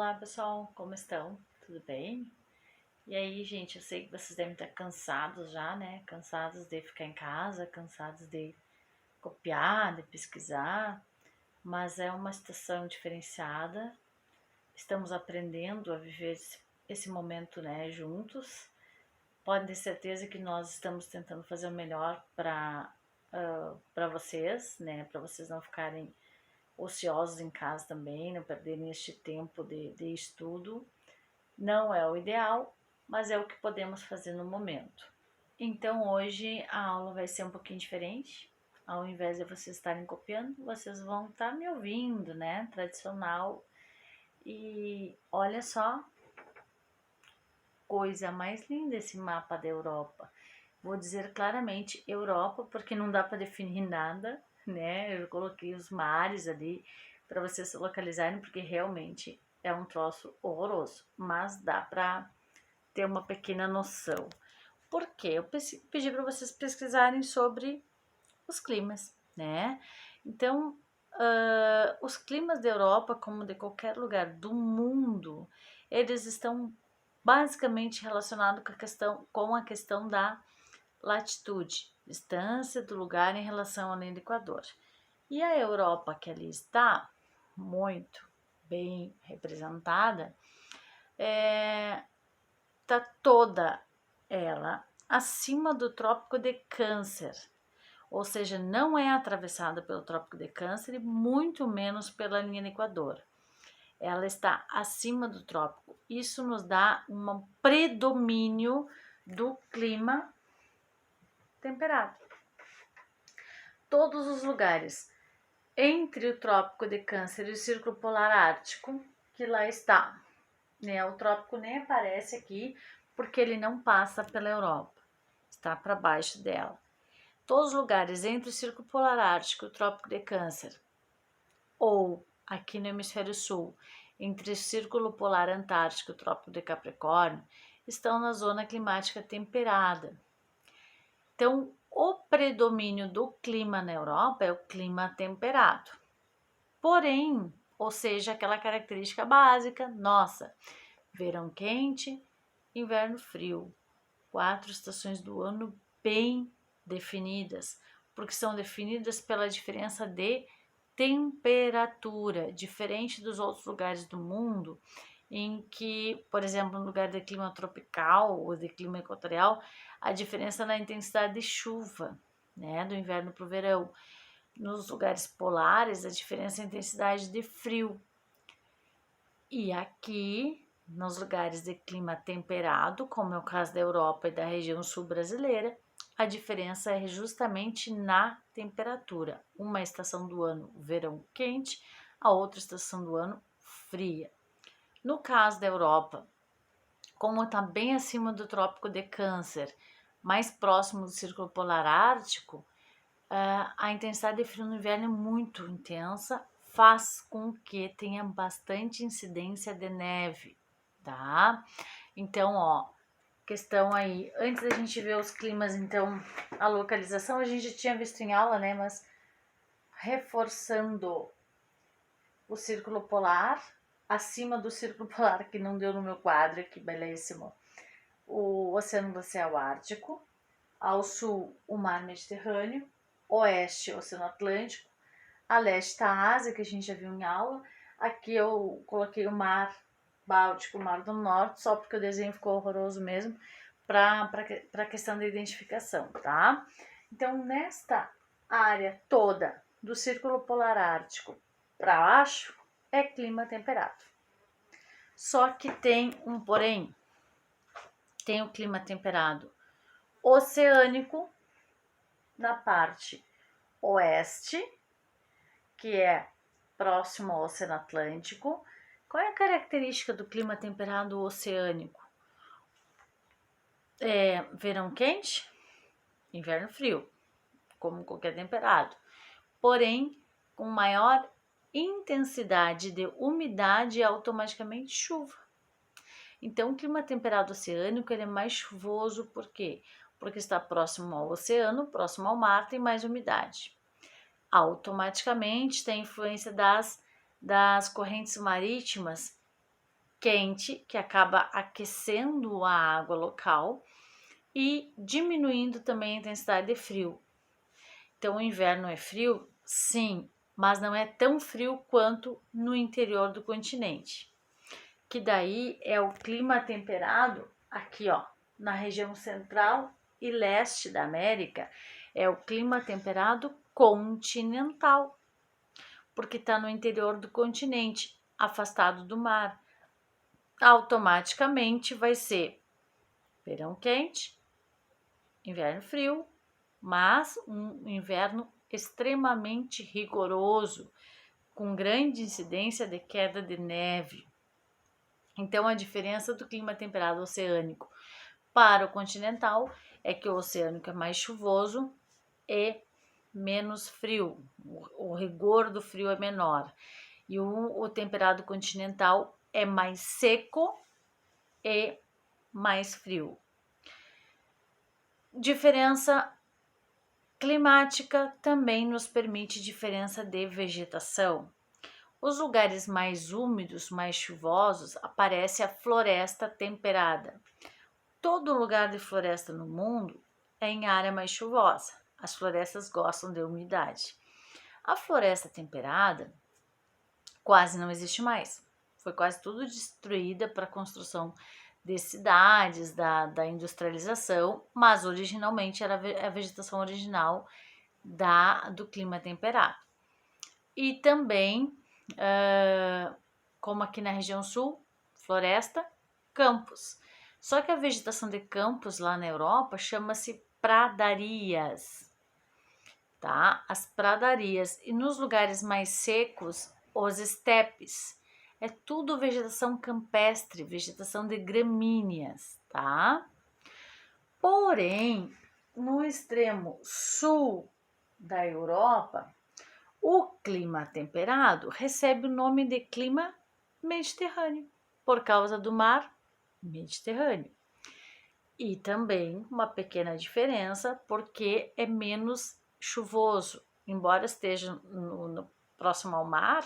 Olá pessoal, como estão? Tudo bem? E aí, gente, eu sei que vocês devem estar cansados já, né? Cansados de ficar em casa, cansados de copiar, de pesquisar, mas é uma situação diferenciada. Estamos aprendendo a viver esse momento, né, juntos. Podem ter certeza que nós estamos tentando fazer o melhor para vocês, né? Para vocês não ficarem ociosos em casa também, não perderem este tempo de estudo. Não é o ideal, mas é o que podemos fazer no momento. Então hoje a aula vai ser um pouquinho diferente. Ao invés de vocês estarem copiando, vocês vão estar me ouvindo, né? Tradicional. E olha só, coisa mais linda esse mapa da Europa. Vou dizer claramente Europa, porque não dá para definir nada, né? Eu coloquei os mares ali para vocês se localizarem, porque realmente é um troço horroroso, mas dá para ter uma pequena noção. Por quê? Eu pedi para vocês pesquisarem sobre os climas, né? Então, os climas da Europa, como de qualquer lugar do mundo, eles estão basicamente relacionados com a questão da latitude, distância do lugar em relação à linha do Equador. E a Europa, que ali está muito bem representada, está toda ela acima do Trópico de Câncer, ou seja, não é atravessada pelo Trópico de Câncer e muito menos pela linha do Equador. Ela está acima do trópico. Isso nos dá um predomínio do clima temperado. Todos os lugares entre o Trópico de Câncer e o Círculo Polar Ártico, que lá está, né? O trópico nem aparece aqui porque ele não passa pela Europa, está para baixo dela. Todos os lugares entre o Círculo Polar Ártico e o Trópico de Câncer, ou aqui no Hemisfério Sul, entre o Círculo Polar Antártico e o Trópico de Capricórnio, estão na zona climática temperada. Então, o predomínio do clima na Europa é o clima temperado. Porém, ou seja, aquela característica básica, nossa, verão quente, inverno frio, 4 estações do ano bem definidas, porque são definidas pela diferença de temperatura, diferente dos outros lugares do mundo, em que, por exemplo, no lugar de clima tropical ou de clima equatorial, a diferença na intensidade de chuva, né, do inverno para o verão. Nos lugares polares, a diferença é a intensidade de frio. E aqui, nos lugares de clima temperado, como é o caso da Europa e da região sul brasileira, a diferença é justamente na temperatura. Uma estação do ano, verão quente, a outra estação do ano, fria. No caso da Europa, como está bem acima do Trópico de Câncer, mais próximo do Círculo Polar Ártico, a intensidade de frio no inverno é muito intensa, faz com que tenha bastante incidência de neve, tá? Então, ó, questão aí, antes da gente ver os climas, então, a localização a gente já tinha visto em aula, né? Mas reforçando o círculo polar, acima do círculo polar, que não deu no meu quadro, que belíssimo, o Oceano Glacial Ártico, ao sul o Mar Mediterrâneo, oeste o Oceano Atlântico, a leste está a Ásia, que a gente já viu em aula. Aqui eu coloquei o Mar Báltico, o Mar do Norte, só porque o desenho ficou horroroso mesmo, para a questão da identificação, tá? Então, nesta área toda do Círculo Polar Ártico para baixo, é clima temperado. Só que tem um porém, tem o clima temperado oceânico na parte oeste, que é próximo ao Oceano Atlântico. Qual é a característica do clima temperado oceânico? É verão quente, inverno frio, como qualquer temperado. Porém, com maior intensidade de umidade e automaticamente chuva. Então, o clima temperado oceânico ele é mais chuvoso, por quê? Porque está próximo ao oceano, próximo ao mar, tem mais umidade. Automaticamente tem influência das correntes marítimas quente, que acaba aquecendo a água local e diminuindo também a intensidade de frio. Então, o inverno é frio? Sim, mas não é tão frio quanto no interior do continente. Que daí é o clima temperado aqui, ó, na região central e leste da América, é o clima temperado continental, porque está no interior do continente, afastado do mar. Automaticamente vai ser verão quente, inverno frio, mas um inverno extremamente rigoroso, com grande incidência de queda de neve. Então, a diferença do clima temperado oceânico para o continental é que o oceânico é mais chuvoso e menos frio, o rigor do frio é menor. E o temperado continental é mais seco e mais frio. Diferença climática também nos permite diferença de vegetação. Os lugares mais úmidos, mais chuvosos, aparece a floresta temperada. Todo lugar de floresta no mundo é em área mais chuvosa. As florestas gostam de umidade. A floresta temperada quase não existe mais. Foi quase tudo destruída para a construção de cidades, da industrialização, mas originalmente era a vegetação original do clima temperado. E também, como aqui na região sul, floresta, campos. Só que a vegetação de campos lá na Europa chama-se pradarias, tá? As pradarias. E nos lugares mais secos, os estepes. É tudo vegetação campestre, vegetação de gramíneas, tá? Porém, no extremo sul da Europa, o clima temperado recebe o nome de clima mediterrâneo, por causa do mar Mediterrâneo. E também uma pequena diferença, porque é menos chuvoso, embora esteja no próximo ao mar,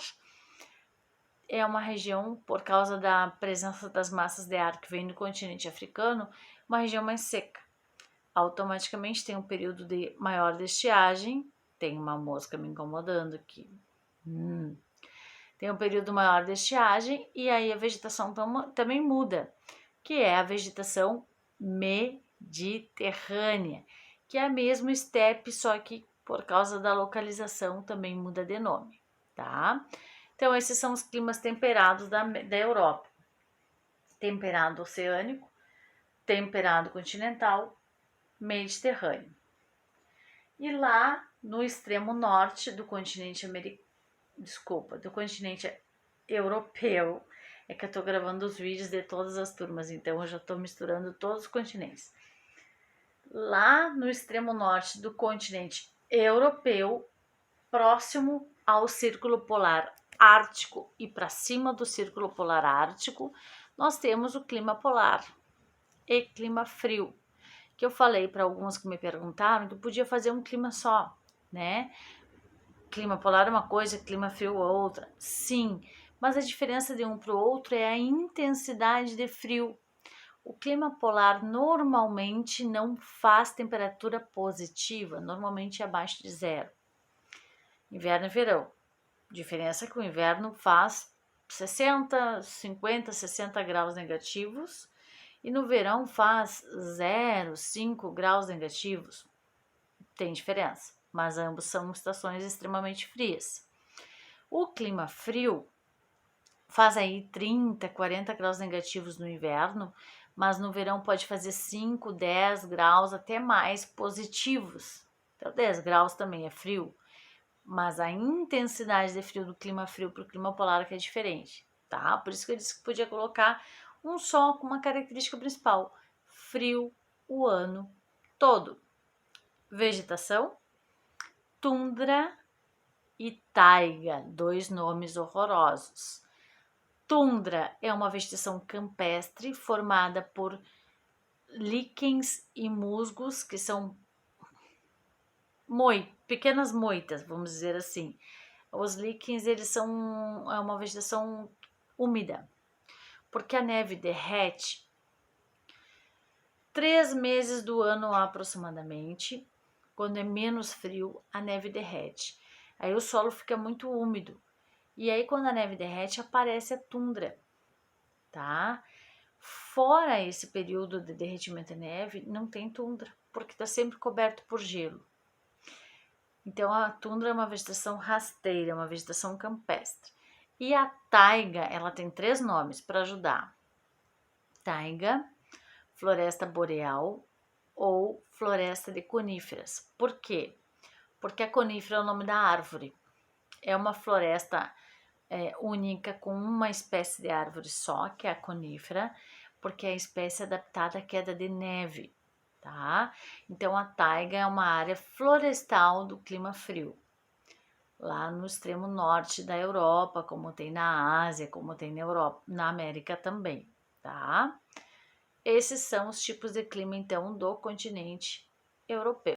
é uma região, por causa da presença das massas de ar que vem do continente africano, uma região mais seca. Automaticamente tem um período de maior de estiagem, tem uma mosca me incomodando aqui. Tem um período maior de estiagem e aí a vegetação também muda, que é a vegetação mediterrânea, que é a mesma estepe, só que por causa da localização também muda de nome, tá? Então, esses são os climas temperados da Europa. Temperado oceânico, temperado continental, mediterrâneo. E lá no extremo norte do continente do continente europeu, é que eu tô gravando os vídeos de todas as turmas, então eu já tô misturando todos os continentes. Lá no extremo norte do continente europeu, próximo ao Círculo Polar Ártico e para cima do Círculo Polar Ártico, nós temos o clima polar e clima frio, que eu falei para alguns que me perguntaram que podia fazer um clima só, né? Clima polar é uma coisa, clima frio é outra. Sim, mas a diferença de um para o outro é a intensidade de frio. O clima polar normalmente não faz temperatura positiva, normalmente é abaixo de zero. Inverno e verão. Diferença é que o inverno faz 60, 50, 60 graus negativos e no verão faz 0, 5 graus negativos. Tem diferença, mas ambos são estações extremamente frias. O clima frio faz aí 30, 40 graus negativos no inverno, mas no verão pode fazer 5, 10 graus, até mais positivos. Então 10 graus também é frio, mas a intensidade de frio do clima frio para o clima polar que é diferente, tá? Por isso que eu disse que podia colocar um só com uma característica principal: frio o ano todo. Vegetação, tundra e taiga, dois nomes horrorosos. Tundra é uma vegetação campestre formada por líquens e musgos, que são pequenas moitas, vamos dizer assim. Os líquens, eles são uma vegetação úmida. porque a neve derrete 3 meses do ano aproximadamente. Quando é menos frio, a neve derrete. Aí o solo fica muito úmido. E aí quando a neve derrete, aparece a tundra, tá? Fora esse período de derretimento de neve, não tem tundra, porque está sempre coberto por gelo. Então a tundra é uma vegetação rasteira, uma vegetação campestre. E a taiga, ela tem 3 nomes para ajudar: taiga, floresta boreal ou floresta de coníferas. Por quê? Porque a conífera é o nome da árvore. É uma floresta única com uma espécie de árvore só, que é a conífera, porque é a espécie adaptada à queda de neve, tá? Então a taiga é uma área florestal do clima frio, lá no extremo norte da Europa, como tem na Ásia, como tem na Europa, na América também, tá? Esses são os tipos de clima, então, do continente europeu.